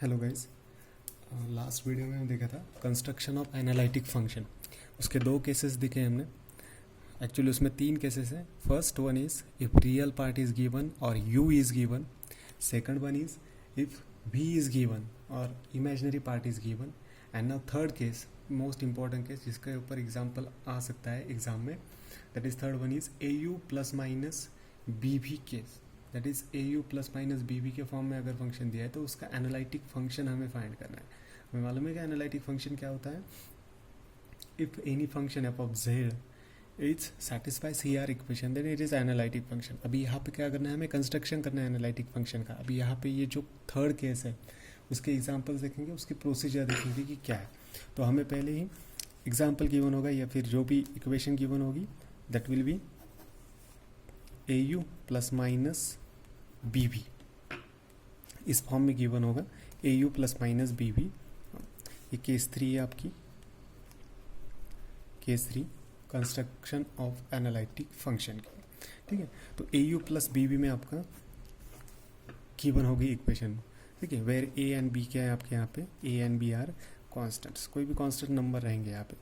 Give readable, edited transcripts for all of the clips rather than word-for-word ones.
Hello guys, last video में हम देखा था कंस्ट्रक्शन ऑफ एनालिटिक फंक्शन। उसके दो केसेस दिखे हमने। एक्चुअली उसमें तीन केसेस हैं। First one is if real part is given और u is given. Second one is if v is given और imaginary part is given. And now third case, most important case जिसके ऊपर example आ सकता है exam में, that is third one is au plus minus bv case. That is au plus minus bv के form में अगर फंक्शन दिया है तो उसका एनालिटिक फंक्शन हमें फाइंड करना है। हमें मालूम है कि एनालिटिक फंक्शन क्या होता है। If any function f of z is satisfies CR equation then it is analytic function. अभी यहाँ पे क्या करना है, हमें कंस्ट्रक्शन करना है एनालिटिक फंक्शन का। अभी यहाँ पे ये जो थर्ड केस है उसके एग्जाम्पल्स देखेंगे, उसकी प्रोसीजर देखेंगे कि क्या है। तो हमें पहले ही एग्जाम्पल गिवन होगा या फिर जो भी इक्वेशन गिवन होगी that will be au plus minus bv। इस फॉर्म में गिवन होगा au प्लस माइनस bv। ये केस 3 है आपकी, case 3 construction of analytic function की। ठीक है, तो au प्लस bv में आपका गिवन होगी इक्वेशन। ठीक है, वेयर a एंड b क्या है आपके यहाँ पे, a and b are constants. कोई भी कॉन्स्टेंट नंबर रहेंगे यहाँ पे,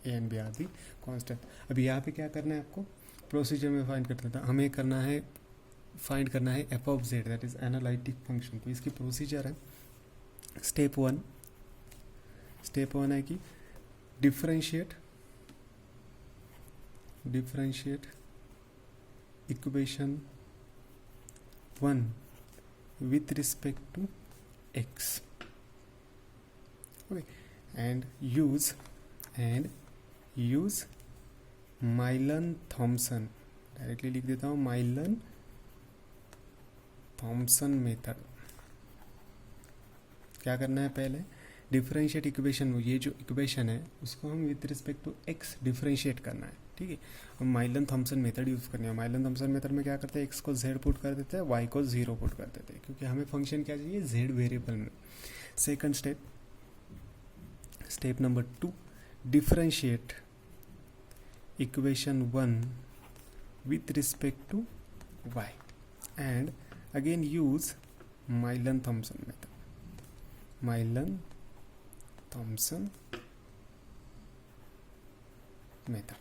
a एंड b आर भी कॉन्स्टेंट। अभी यहाँ पे क्या करना है आपको, प्रोसीजर में फाइंड करते था हमें करना है, फाइंड करना है f of z that is analytic function. तो इसकी प्रोसीजर है, स्टेप वन है कि differentiate equation 1 with respect to x. Okay, and use Milne Thomson, directly लिख देता हूँ माइलन थॉमसन मेथड। क्या करना है, पहले डिफरेंशिएट इक्वेशन, ये जो इक्वेशन है उसको हम with respect to x differentiate करना है। ठीक है, हम माइलन थॉमसन मेथड यूज़ करनी है। माइलन थॉमसन मेथड में क्या करते हैं, एक्स को z पुट कर देते हैं, y को 0 पुट कर देते हैं, क्योंकि हमें फंक्शन क्या चाहिए, z वेरिएबल में। Second step number 2, differentiate equation 1 with respect to y and again use Maillen-Thomson method।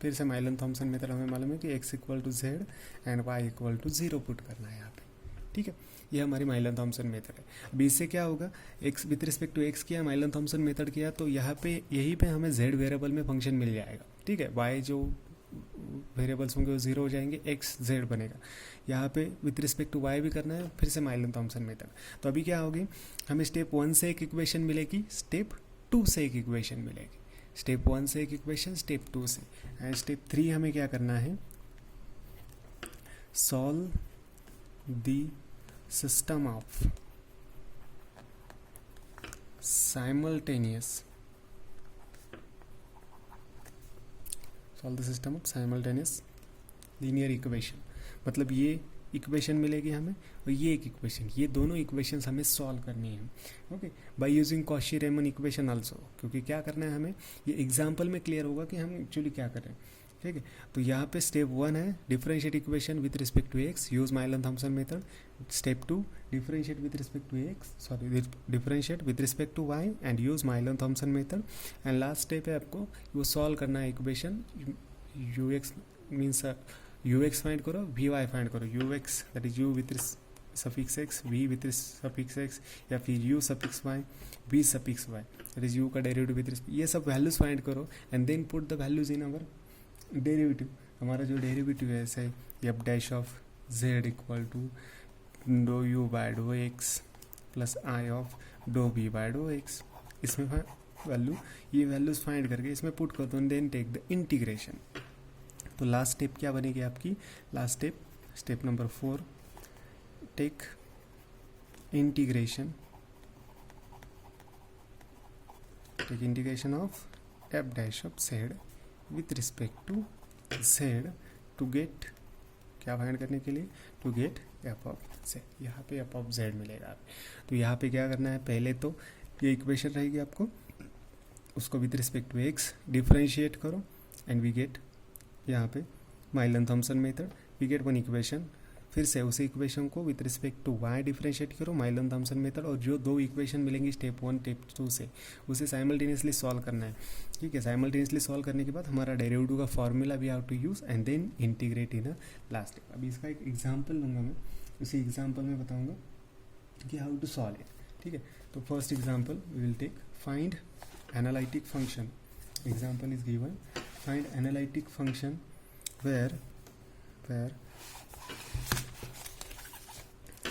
फिर से माइलन-थॉमसन मेथड हमें मालूम है कि x equal to z and y equal to 0 put करना है यहाँ पे। ठीक है, ये हमारी माइलन-थॉमसन मेथड है। अभी इससे क्या होगा, x with respect to x किया, माइलन-थॉमसन मेथड किया, तो यहाँ पे यहीं पे हमें z वेरिएबल में फंक्शन मिल जाएगा। ठीक है, y जो वेरिएबल्स होंगे वो 0 हो जाएंगे, x z बनेगा। यहाँ पे विथ रिस्पेक्ट टू y भी करना है, फिर से माइलन-थॉमसन मेथड। तो अभी क्या होगी, हमें स्टेप 1 से एक इक्वेशन मिलेगी, स्टेप 2 से एक इक्वेशन मिलेगी। स्टेप 1 से एक इक्वेशन, स्टेप 2 से। एंड स्टेप 3 हमें क्या करना है, solve the system of simultaneous linear equation. मतलब ये इक्वेशन मिलेगी हमें और ये एक इक्वेशन, ये दोनों इक्वेशंस हमें सॉल्व करनी है। Okay, by using Cauchy Riemann equation also, क्योंकि क्या करना है हमें, ये एग्जांपल में क्लियर होगा कि हम एक्चुअली क्या कर रहे हैं। ठीक है, तो यहाँ पे स्टेप 1 है differentiate equation with respect to x, use Milne Thomson method. Step 2 differentiate with respect to y and use Milne Thomson method. And last step है आपको वो सॉल्व करना है equation ux means ux find करो, vy फाइंड करो। ux that is u with suffix x, v with suffix x, या फिर u suffix y, v suffix y, that is u का डेरिवेटिव विथ, ये सब वैल्यूज फाइंड करो and then put the values in our derivative. हमारा जो derivative है ऐसे f dash of z equal to do u by do x plus i of do b by do x। इसमें value, ये values find करके इसमें put कर दो and then take the integration. तो लास्ट स्टेप क्या बनेगी आपकी, last step number 4, take integration of f dash of z with respect to z to get, क्या फाइंड करने के लिए, to get f of z. यहाँ पे एफ ऑफ जेड मिलेगा। तो यहाँ पे क्या करना है, पहले तो ये इक्वेशन रहेगी आपको, उसको with respect to x differentiate करो एंड वी गेट यहाँ पे Milne Thomson method, we get one equation फिर से उसी इक्वेशन को with respect to y differentiate करो, माइलन थॉमसन मेथड, और जो दो इक्वेशन मिलेंगी स्टेप 1 स्टेप 2 से उसे साइमल्टेनियसली सॉल्व करना है। ठीक है, साइमल्टेनियसली सॉल्व करने के बाद हमारा डेरिवेटिव का फॉर्मूला भी how to use and then integrate in a last step. अभी इसका एक एग्जाम्पल लूँगा मैं, उसी एग्जाम्पल में बताऊँगा कि हाउ टू सॉल्व इट। ठीक है, तो first example we will take find analytic function. Example is given find analytic function where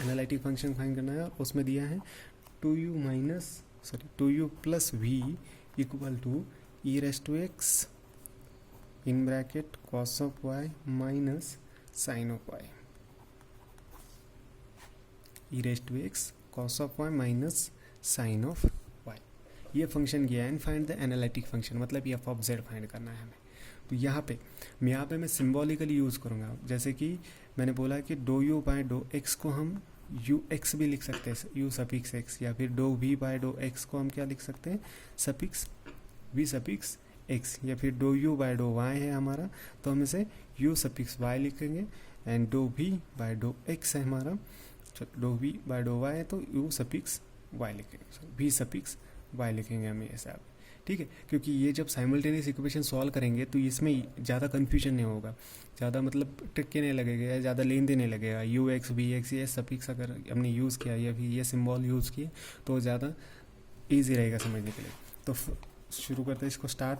analytic function find करना है, उसमें दिया है 2u plus v equal to e raise to x in bracket cos of y minus sine of y, e raise to x cos of y minus sine of y। ये function गया and find the analytic function, मतलब ये f of z find करना है हमें। तो यहाँ पे मैं सिम्बॉलिकली यूज़ करूँगा, जैसे कि मैंने बोला कि do u by do x को हम यू एक्स भी लिख सकते हैं, यू सफिक्स एक्स, या फिर do v by do x को हम क्या लिख सकते हैं, सफिक्स वी सफिक्स एक्स, या फिर do u by do y है हमारा तो हम इसे यू सफिक्स वाई लिखेंगे, and do v by do x है हमारा, do v by do y है तो यू सफिक्स वाई लिखेंगे, वी सफिक्स वाई लिखेंगे हम ऐसा। ठीक है, क्योंकि ये जब साइमल्टेनियस इक्वेशन सॉल्व करेंगे तो इसमें ज़्यादा कन्फ्यूजन नहीं होगा, ज़्यादा मतलब ट्रिक नहीं लगेगा या ज़्यादा लेन देन नहीं लगेगा। यू एक्स वी एक्स ये सफिक्स अगर हमने यूज़ किया या फिर ये सिंबल यूज़ किए तो ज़्यादा ईजी रहेगा समझने के लिए। तो शुरू करते हैं इसको स्टार्ट।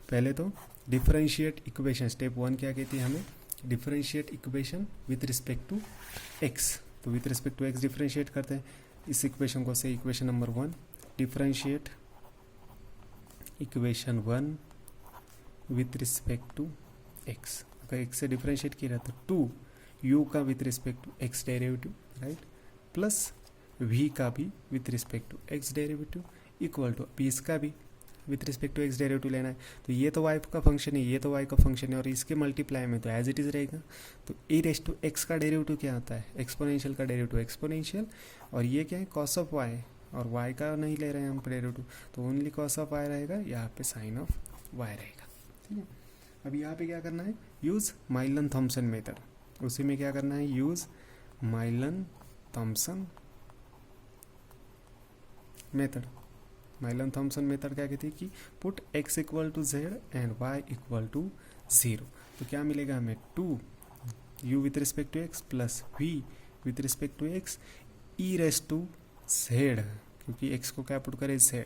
पहले तो डिफरेंशिएट इक्वेशन, स्टेप 1 क्या कहती है हमें, differentiate equation with respect to x. तो with respect to x differentiate करते हैं इस इक्वेशन को से equation number 1, differentiate equation 1 with respect to x. अगर एक्स से डिफरेंशिएट किया तो 2 यू का with respect to x derivative, right, plus v का भी with respect to x derivative equal to अभी इसका भी with respect to x derivative लेना है। तो ये तो वाई का फंक्शन है, ये तो वाई का फंक्शन है, और इसके मल्टीप्लाई में तो एज इट इज़ रहेगा। तो ई रेस टू एक्स का डेरिवेटिव क्या आता है, एक्सपोनेंशियल का डेरिवेटिव एक्सपोनेंशियल, और ये क्या है कॉस ऑफ वाई, और y का नहीं ले रहे हैं हम डेरिवेटिव तो ओनली कॉस ऑफ y रहेगा, यहाँ पे साइन ऑफ y रहेगा। ठीक है, अब यहाँ पे क्या करना है, यूज़ माइलन थॉमसन मेथड। उसी में क्या करना है, use Milne Thomson method. Milne Thomson method क्या कहती है कि put x equal to z and y equal to 0। तो क्या मिलेगा हमें, 2u with respect to x plus v with respect to x e raise to z, क्योंकि x को क्या पुट करें z,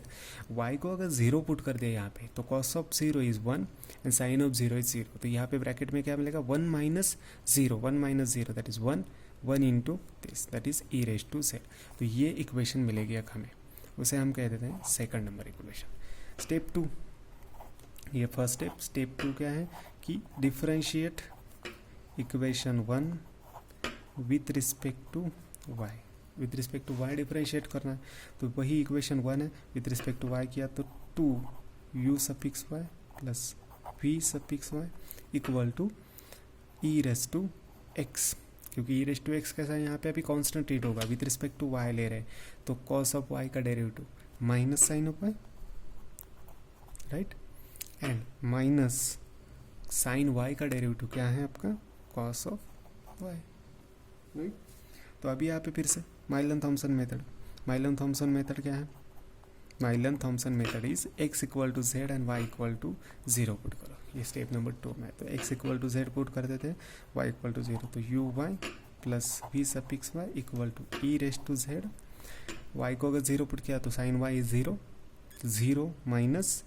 y को अगर 0 पुट कर दे यहाँ पे तो cos of 0 is 1 and sine of 0 is 0। तो यहाँ पे ब्रैकेट में क्या मिलेगा, 1 minus 0 that is 1 into this that is e raise to z। तो ये इक्वेशन मिलेगी अब हमें, उसे हम कह देते हैं सेकंड नंबर इक्वेशन। स्टेप 2, ये फर्स्ट स्टेप। स्टेप 2 क्या है कि differentiate equation 1 with respect to y, with respect to y differentiate करना है। तो वही इक्वेशन 1 है, विथ रिस्पेक्ट टू y किया तो 2u suffix y plus v suffix y equal to e raise to x, क्योंकि ई रेस टू एक्स कैसा है यहाँ पे अभी कांस्टेंट ट्रीट होगा, विथ रिस्पेक्ट टू y ले रहे हैं तो cos ऑफ y का derivative minus sine of y, right, and minus sine y का डेरिवेटिव क्या है आपका cos ऑफ y, राइट। तो अभी यहाँ पे फिर से Milne Thomson method. Milne Thomson method क्या है, Milne Thomson method is x equal to z and y equal to 0 put करो, ये स्टेप नंबर 2 में। तो x equal to z put कर देते हैं, y इक्वल टू 0, तो u y plus v suffix y equal to e raise to z. y को अगर 0 पुट किया तो साइन y इज 0, 0 माइनस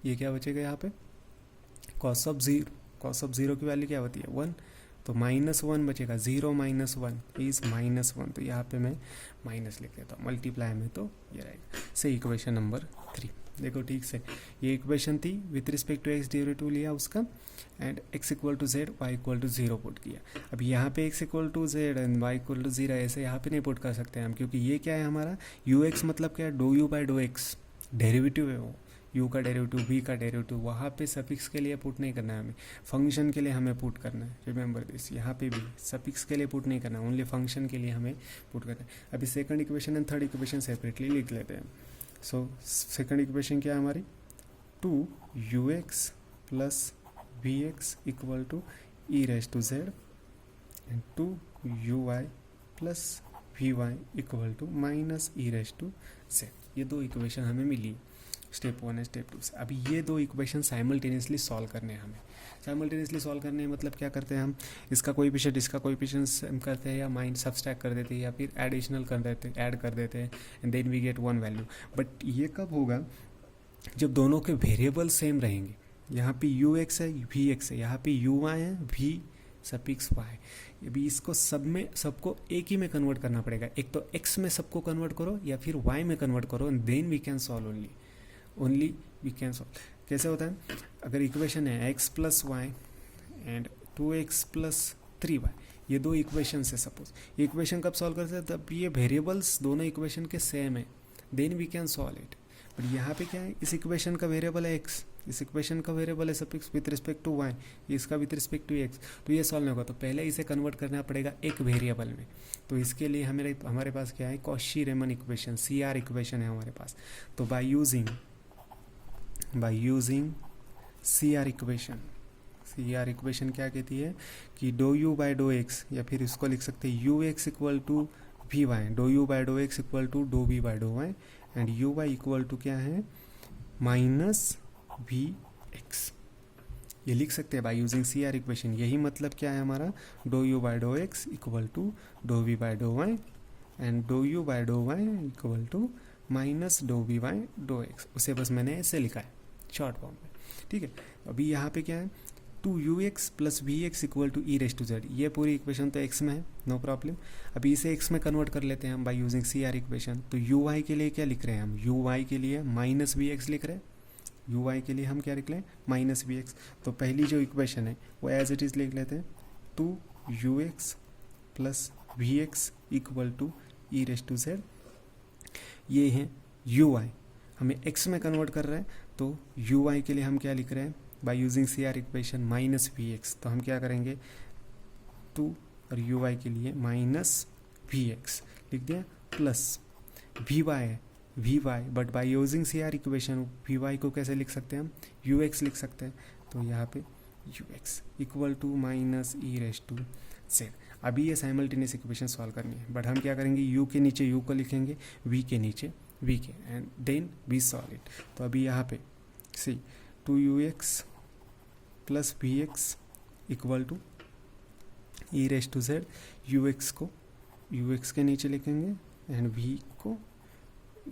ये क्या बचेगा यहाँ पे cos ऑफ 0, cos ऑफ 0 की वैल्यू क्या होती है 1, तो -1 बचेगा, 0 माइनस 1 इज -1, तो यहाँ पे मैं माइनस लिख देता हूँ, मल्टीप्लाई में तो ये रहेगा। से इक्वेशन नंबर 3 देखो ठीक से, ये इक्वेशन थी with respect to x derivative लिया उसका and x equal to z y equal to 0 put किया। अब यहाँ पे x equal to z and y equal to 0 ऐसे यहाँ पे नहीं पुट कर सकते हम, क्योंकि ये क्या है हमारा ux मतलब क्या है, do u by do x derivative है, वो u का डेरिवेटिव v का डेरिवेटिव, वहाँ पे सफिक्स के लिए पुट नहीं करना है हमें, फंक्शन के लिए हमें पुट करना है, रिमेंबर दिस। यहाँ पे भी सफिक्स के लिए पुट नहीं करना है, ओनली फंक्शन के लिए हमें पुट करना है। अभी second equation and third equation separately लिख लेते हैं। सो सेकंड इक्वेशन क्या है हमारी, 2ux plus v x equal to e raise to z and 2uy plus vy equal to minus e raise to z. ये दो इक्वेशन हमें मिली, step 1 है स्टेप 2 से। अभी ये दो इक्वेशन साइमल्टेनियसली सॉल्व करने हैं हमें। साइमल्टेनियसली सॉल्व करने हैं मतलब क्या करते हैं हम, इसका कोएफिशिएंट इसका कोएफिशिएंट करते हैं, या माइंड सबट्रैक्ट कर देते हैं, या फिर एडिशनल कर देते हैं, ऐड कर देते हैं, and then we get one value. But ये कब होगा, जब दोनों के वेरिएबल सेम रहेंगे। यहाँ पे यू एक्स है, वी एक्स है, यहाँ पे यू वाई है, वी सफिक्स वाई। अभी इसको सबको एक ही में कन्वर्ट करना पड़ेगा। एक तो एक्स में सबको कन्वर्ट करो, या फिर वाई में कन्वर्ट करो, and then we can solve only we can solve. कैसे होता है, अगर इक्वेशन है x plus y and 2x plus 3y, ये दो इक्वेशन है सपोज। ये इक्वेशन कब सॉल्व करते हैं, तब ये वेरिएबल्स दोनों इक्वेशन के सेम है, then we can solve it. But यहाँ पे क्या है, इस इक्वेशन का वेरिएबल है x, इस इक्वेशन का वेरिएबल है suffix with respect to y, इसका विथ रिस्पेक्ट टू x। तो ये सॉल्व नहीं होगा, तो पहले इसे कन्वर्ट करना पड़ेगा एक वेरिएबल में। तो इसके लिए हमारे पास क्या है, Cauchy Riemann equation, CR equation है हमारे पास। तो बाय यूजिंग CR इक्वेशन क्या कहती है कि do u by do x, या फिर इसको लिख सकते हैं u x equal to v y, do u by do x equal to do v by do y, and u y equal to क्या है, माइनस वी एक्स। ये लिख सकते हैं बाय यूजिंग CR इक्वेशन। यही मतलब क्या है हमारा, do u by do x equal to do v by do y, and do u by do y equal to minus do v y do x. उसे बस मैंने ऐसे लिखा है शॉर्ट फॉर्म में, ठीक है। अभी यहाँ पे क्या है, 2ux plus v x equal to e raise to z. ये पूरी इक्वेशन तो x में है, नो प्रॉब्लम। अभी इसे x में कन्वर्ट कर लेते हैं हम बाय यूजिंग CR इक्वेशन। तो uy के लिए क्या लिख रहे हैं हम, uy के लिए माइनस वी एक्स लिख रहे हैं, uy के लिए हम क्या लिख रहे हैं, माइनस वी एक्स। तो पहली जो इक्वेशन है वो एज इट इज़ लिख लेते हैं, 2ux plus v x equal to e raise to z. ये है uy, हमें x में कन्वर्ट कर रहे हैं, तो uy के लिए हम क्या लिख रहे हैं, by using CR equation minus v x. तो हम क्या करेंगे, 2 और uy के लिए माइनस वी एक्स लिख दिया, प्लस वी वाई है, v y, but by using CR equation v y को कैसे लिख सकते हैं हम, यू एक्स लिख सकते हैं। तो यहाँ पे u x equal to minus e raise to z. अभी ये साइमल्टेनियस इक्वेशन सॉल्व करनी है, बट हम क्या करेंगे, u के नीचे u को लिखेंगे, v के नीचे v के, and then we solve it. तो अभी यहाँ पे see 2ux plus v x equal to e raise to z, ux को ux के नीचे लिखेंगे, एंड v को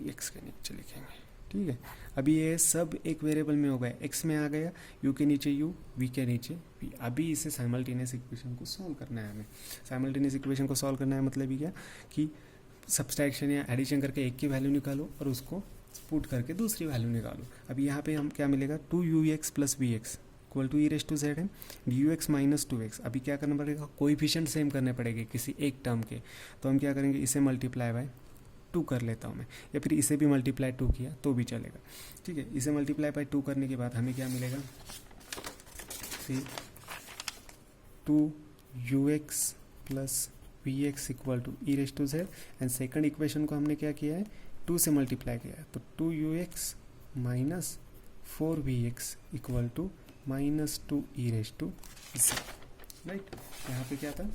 x के नीचे लिखेंगे, ठीक है। अभी ये सब एक वेरिएबल में हो गया, x में आ गया, u के नीचे u, v के नीचे v। अभी इसे साइमल्टेनियस इक्वेशन को सॉल्व करना है हमें। साइमल्टेनियस इक्वेशन को सॉल्व करना है मतलब ही क्या कि सब्सट्रैक्शन या एडिशन करके एक की वैल्यू निकालो और उसको पुट करके दूसरी वैल्यू निकालो। अभी यहाँ पे हम क्या मिलेगा, 2ux plus v x equal to e raise to z है, ux माइनस 2x। अभी क्या करना पड़ेगा, कोएफिशिएंट सेम करने पड़ेंगे किसी एक टर्म के। तो हम क्या करेंगे, इसे मल्टीप्लाई बाय 2 कर लेता हूँ मैं, या फिर इसे भी मल्टीप्लाई 2 किया तो भी चलेगा, ठीक है। इसे मल्टीप्लाई बाय 2 करने के बाद हमें क्या मिलेगा, 2ux plus v x equal to e raise to z, and second equation को हमने क्या किया है, 2 से मल्टीप्लाई किया है। तो 2ux minus 4vx equal to minus 2 e raise to z, right. यहाँ पे क्या था,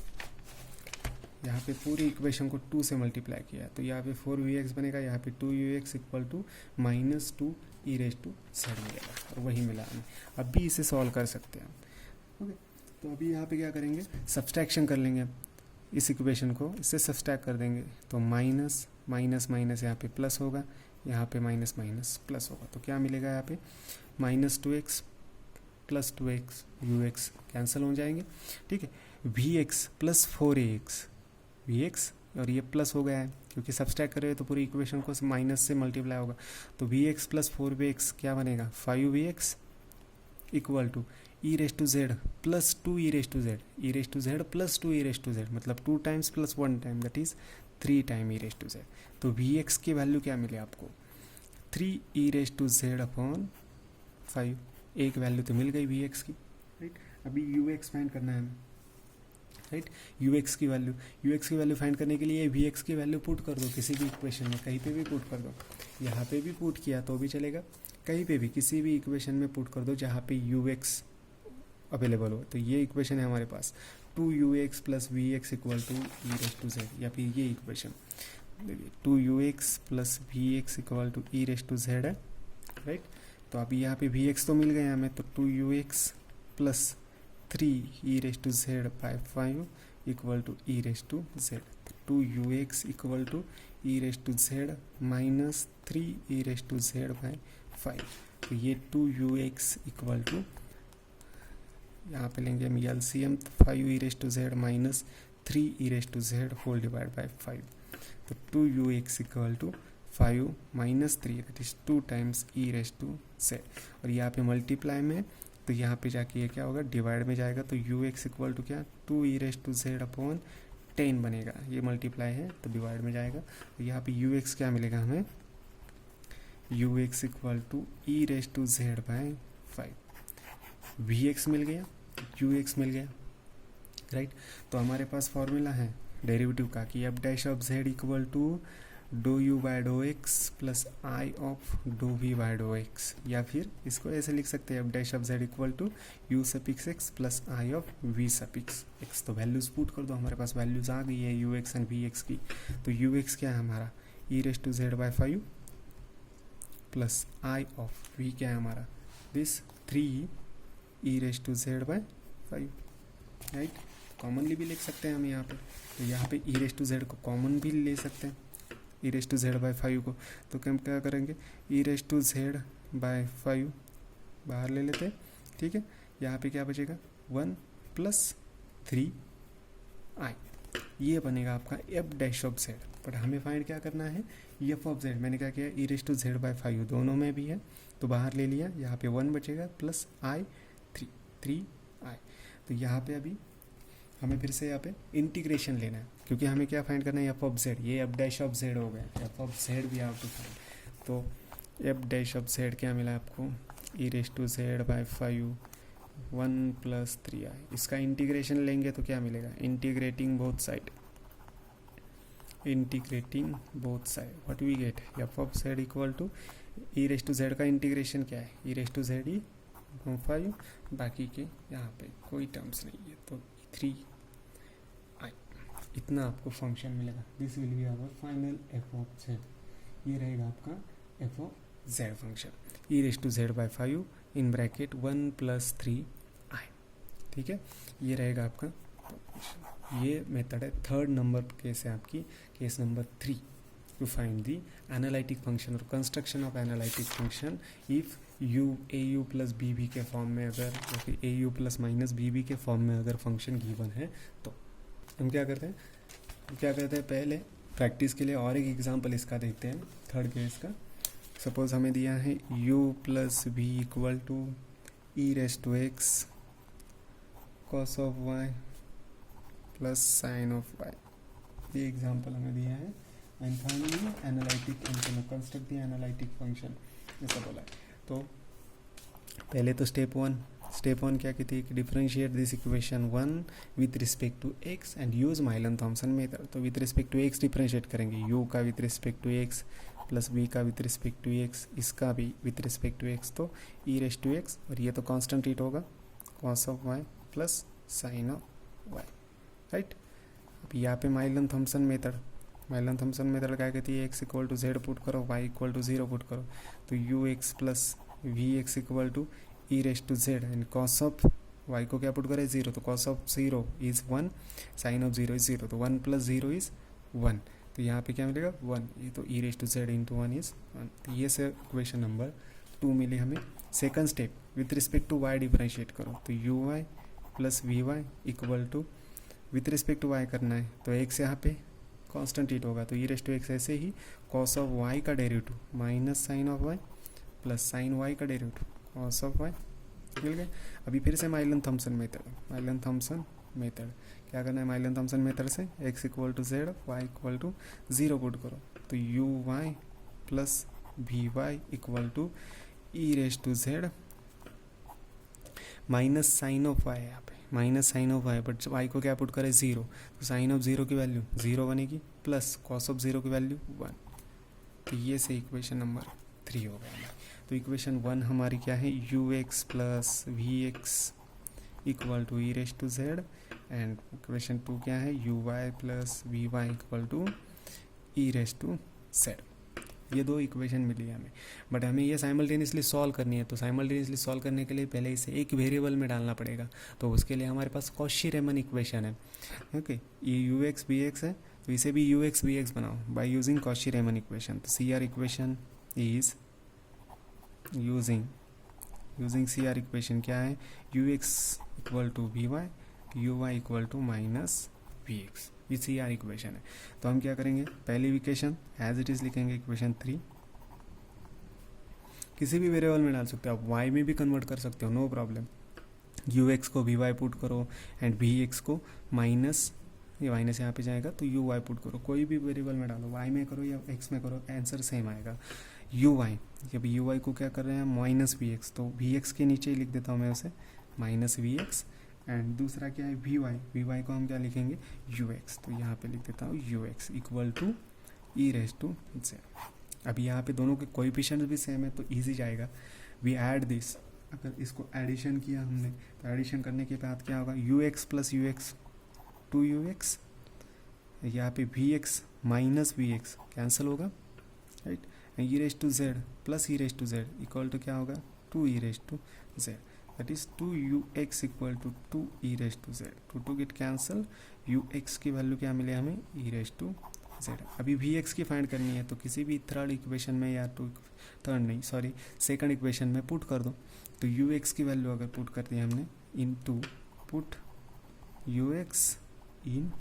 यहाँ पे पूरी इक्वेशन को 2 से मल्टीप्लाई किया, तो यहाँ पे 4vx बनेगा, यहाँ पे 2ux equal to minus 2 e raise to z मिलेगा, और वही मिला हमें। अभी इसे सॉल्व कर सकते हैं हम, ओके। तो अभी यहाँ पे क्या करेंगे, सब्सट्रैक्शन कर लेंगे इस इक्वेशन को, इससे सब्सट्रैक्ट कर देंगे। तो माइनस माइनस माइनस यहाँ पे प्लस होगा, यहाँ पे माइनस माइनस प्लस होगा, तो क्या मिलेगा यहाँ पे, minus 2x plus 2x, ux cancel हो जाएंगे, ठीक है। vx प्लस 4ax, vx और ये प्लस हो गया है क्योंकि सब्सट्रैक्ट कर रहे हो तो पूरी इक्वेशन को माइनस से मल्टीप्लाई होगा। तो vx प्लस 4vx क्या बनेगा, 5vx equal to e raise to z plus 2 e raise to z, e raise to z plus 2 e raise to z, मतलब 2 times plus 1 time, that is 3 time e raise to z. तो vx की value क्या मिले आपको, 3 e raise to z upon 5, एक value तो मिल गई vx की, राइट। अभी ux फाइंड करना है हमें, राइट। ux की वैल्यू फाइंड करने के लिए vx की वैल्यू पुट कर दो किसी भी इक्वेशन में, कहीं पे भी पुट कर दो, यहाँ पे भी पुट किया तो भी चलेगा, कहीं पे भी किसी भी इक्वेशन में पुट कर दो जहाँ पे ux अवेलेबल हो। तो ये इक्वेशन है हमारे पास, two u x plus v x equal to e raise to z, या फिर ये इक्वेशन देखिए two u x plus v x equal to e raise to z है, राइट। तो अभी यहाँ पे वी एक्स तो मिल गया हमें, तो two u x plus three e raise to z by 5 equal to e raise to z. Two u x equal to e raise to z minus 3 e raise to z by 5। तो ये two u x equal to, यहाँ पे लेंगे हम LCM, तो 5 e raise to z minus 3 e raise to z whole divide by 5। तो two u x equal to 5 minus 3 that is 2 times e raise to z. और यहाँ पे multiply में, तो यहाँ पे जाके ये क्या होगा, डिवाइड में जाएगा, तो यू एक्स इक्वल टू क्या, 2 e raise to z upon 10 बनेगा। ये मल्टीप्लाई है तो डिवाइड में जाएगा, तो यहाँ पे यू एक्स क्या मिलेगा हमें, u x equal to e raise to z by 5। V x मिल गया, यू एक्स मिल गया, राइट। तो हमारे पास फॉर्मूला है डेरिवेटिव का कि f dash of z equal to do u by do x plus i of do v by do x, या फिर इसको ऐसे लिख सकते हैं f dash of z equal to u suffix x plus i of v suffix x. तो values put कर दो, हमारे पास वैल्यूज आ गई है u x and v x की। तो यू एक्स क्या है हमारा, e raise to z by 5 plus i of v क्या है हमारा, this 3 e raise to z by 5, right. Commonly भी लिख सकते हैं हम यहाँ पे, तो यहाँ पे ई रेस टू जेड को कॉमन भी ले सकते हैं, ई रेस टू जेड बाई 5 को। तो हम क्या करेंगे, ई रेस टू जेड बाई 5 बाहर ले लेते हैं, ठीक है। यहाँ पे क्या बचेगा 1 प्लस 3 आई, ये बनेगा आपका F dash of Z. But हमें फाइंड क्या करना है, एफ ऑफ जेड। मैंने क्या किया, ई रेस टू जेड बाई 5 दोनों में भी है तो बाहर ले लिया, यहाँ पे 1 बचेगा प्लस आई 3 आई। तो यहाँ पे अभी हमें फिर से यहाँ पे इंटीग्रेशन लेना है, क्योंकि हमें क्या फाइंड करना है, एफ ऑफ जेड। ये एफ डैश ऑफ जेड हो गया, एफ ऑफ जेड भी आप टू फाइंड। तो एफ डैश ऑफ जेड क्या मिला आपको, e raise to z by 5 1 plus 3 i. इसका इंटीग्रेशन लेंगे तो क्या मिलेगा, integrating both side, integrating both side what we get, f of z equal to e raise to z का इंटीग्रेशन क्या है, ई रेस टू जेड ई 5, बाकी के यहाँ पे कोई टर्म्स नहीं है, तो 3 आई इतना आपको फंक्शन मिलेगा। This will be our final f of z. ये रहेगा आपका f of z function, e raise to z by 5 in bracket 1 plus 3 i, ठीक है। ये रहेगा आपका फंक्शन। ये मेथड है, थर्ड नंबर केस है आपकी, case number 3 to find the analytic function और construction of analytic function if you a u plus b b के फॉर्म में अगर, या फिर a u plus minus b b के फॉर्म में अगर फंक्शन गिवन है। तो हम क्या करते हैं, पहले प्रैक्टिस के लिए और एक एग्जांपल इसका देखते हैं, थर्ड केस का। सपोज हमें दिया है u plus v equal to e raise to x cos of y plus sine of y, ये एग्जांपल हमें दिया है। And finally analytic function, construct the analytic function ऐसा बोला है। तो पहले तो स्टेप वन क्या कहती है कि differentiate this equation 1 with respect to x and use Milne Thomson method. तो with respect to x differentiate करेंगे, u का with respect to x plus v का विथ रिस्पेक्ट टू एक्स, इसका भी विथ रिस्पेक्ट टू एक्स, तो e raise to x, और ये तो कांस्टेंट रीट होगा cos of y plus sine of y, right. अब यहाँ पे माइलन थॉमसन मेथड क्या कहती है, x equal to z put करो, वाई इक्वल टू 0 पुट करो, तो u x plus v x equal to e raise to z and cos of y को क्या पुट करें 0, तो cos of 0 is 1, sine of 0 is 0, तो 1 plus 0 is 1, तो यहाँ पे क्या मिलेगा 1, ये तो e raise to z into 1 is 1। तो ये से इक्वेशन नंबर 2 मिली हमें। Second step, with respect to y differentiate करो, तो u y plus v y equal to, with respect to y करना है तो एक्स यहाँ पे कांस्टेंट हीट होगा, तो ई रेस टू एक्स ऐसे ही कॉस ऑफ वाई का derivative minus sine of y plus sine y का डेरिवेटिव कॉस ऑफ वाई मिल गए। अभी फिर से माइलन थॉमसन मेथड क्या करना है, माइलन थॉमसन मेथड से x equal to z y equal to 0 put करो, तो u y plus v y equal to e raise to z minus sine of y, यहाँ पे minus sine of y, but y को क्या put करें 0, तो sign of 0 की value 0 बनेगी प्लस कॉस ऑफ 0 की वैल्यू 1। तो ये से इक्वेशन नंबर 3 हो गया। तो इक्वेशन 1 हमारी क्या है, u x plus v x equal to e raise to z and equation 2 क्या है, u y plus v y equal to e raise to z. ये दो इक्वेशन मिली है हमें, बट हमें ये साइमल्टेनियसली सॉल्व करनी है। तो साइमल्टेनियसली सॉल्व करने के लिए पहले इसे एक वेरिएबल में डालना पड़ेगा, तो उसके लिए हमारे पास कॉशी-रीमन इक्वेशन है। ओके, ये यू एक्स बी एक्स है, तो इसे भी यू एक्स बी एक्स बनाओ बाय यूजिंग कॉशी-रीमन इक्वेशन। तो C R equation is using C R equation क्या है, u x equal to v y, u y equal to minus v x, ये C R equation है। तो हम क्या करेंगे, पहली इक्वेशन एज इट इज लिखेंगे, इक्वेशन 3 किसी भी वेरिएबल में डाल सकते हो आप, वाई में भी कन्वर्ट कर सकते हो, नो प्रॉब्लम। यू एक्स को वी वाई पुट करो एंड वी एक्स को माइनस, ये माइनस यहाँ पे जाएगा तो यू वाई पुट करो, कोई भी वेरिएबल में डालो, वाई में करो या एक्स में करो, आंसर सेम आएगा। यू वाई, जब यू वाई को क्या कर रहे हैं माइनस वी एक्स, तो वी एक्स के नीचे ही लिख देता हूँ मैं उसे माइनस वी एक्स। एंड दूसरा क्या है वी वाई को हम क्या लिखेंगे यू एक्स, तो यहाँ पे लिख देता हूँ u x equal to e raise to z. अब यहाँ पे दोनों के कोएफिशिएंट्स भी सेम है तो इजी जाएगा। वी ऐड दिस, अगर इसको एडिशन किया हमने तो एडिशन करने के बाद क्या होगा, u x plus u x two u x, यहाँ पे v x minus v x cancel होगा, right. E raise to z plus e raise to z equal to क्या होगा, two e raise to z, that is 2ux equal to 2 e raised to z, 2 get cancel, ux की value क्या मिले हमें e raised to z। अभी vx की find करनी है, तो किसी भी थर्ड इक्वेशन में या सेकंड इक्वेशन में पुट कर दो। तो ux की वैल्यू अगर पुट कर दी हमने in to put ux in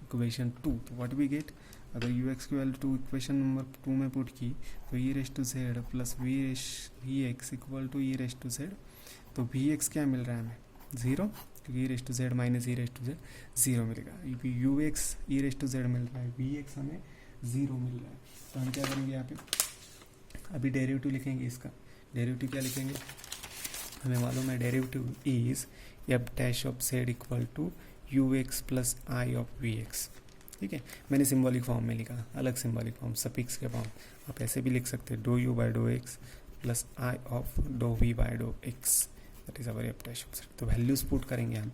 equation 2, तो व्हाट वी गेट, अगर ux की वैल्यू 2 इक्वेशन नंबर 2 में पुट की तो e raised to z plus vx equal to e raised to z, तो वी एक्स क्या मिल रहा है हमें, जीरो, क्योंकि e raise to z minus e raise to z zero मिलेगा। U x e raise to z मिल रहा है, वी एक्स हमें जीरो मिल रहा है। तो हम क्या करेंगे यहाँ पे, अभी डेरिवेटिव लिखेंगे इसका। डेरिवेटिव क्या लिखेंगे, हमें मालूम है derivative is f dash of z equal to u x plus i of v x. ठीक है, मैंने सिम्बॉलिक फॉर्म में लिखा, अलग सिम्बॉलिक फॉर्म सफिक्स के फॉर्म, आप ऐसे भी लिख सकते हैं, do u by do x plus i of do v by do x, that is our f dash of z. तो वैल्यूज पुट करेंगे हम,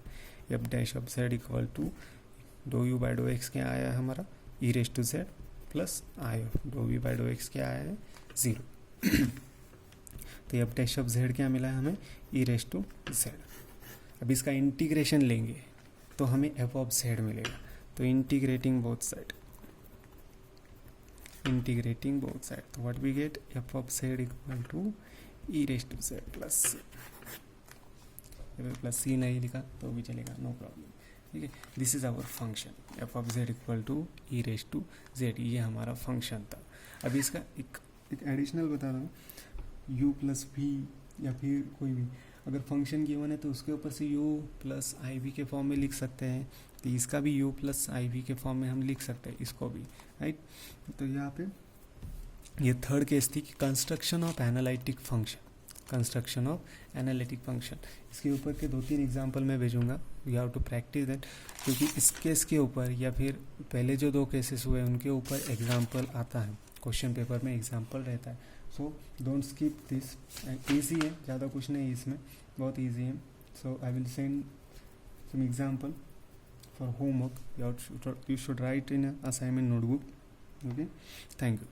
f dash of z equal to do u by do x क्या आया है हमारा, e raise to z plus i of do v by do x क्या आया है, जीरो। तो एफ डैश ऑफ जेड क्या मिला है हमें, ई रेस टू जेड। अब इसका इंटीग्रेशन लेंगे तो हमें एफ ऑफ जेड मिलेगा। तो इंटीग्रेटिंग बोथ साइड, तो what we get, f of z equal to e raise to z plus c. Plus c नहीं लिखा तो भी चलेगा, नो प्रॉब्लम। ठीक है, this is our function f of z equal to e raise to z, ये हमारा function था। अभी इसका एक एडिशनल बता रहा हूँ, u प्लस वी या फिर कोई भी अगर फंक्शन गिवन है तो उसके ऊपर से u प्लस आई वी के फॉर्म में लिख सकते हैं, तो इसका भी u प्लस आई वी के फॉर्म में हम लिख सकते हैं इसको भी, राइट। तो यहाँ पे ये थर्ड केस थी कि कंस्ट्रक्शन ऑफ एनालिटिक फंक्शन, इसके ऊपर के 2-3 एग्जाम्पल मैं भेजूंगा, you have to practice that, क्योंकि इस केस के ऊपर या फिर पहले जो 2 केसेस हुए उनके ऊपर एग्जाम्पल आता है, क्वेश्चन पेपर में एग्जाम्पल रहता है। So don't skip this, easy है, ज़्यादा कुछ नहीं इसमें, बहुत ईजी है। So I will send some example for homework, you should write in assignment notebook. Okay, thank you.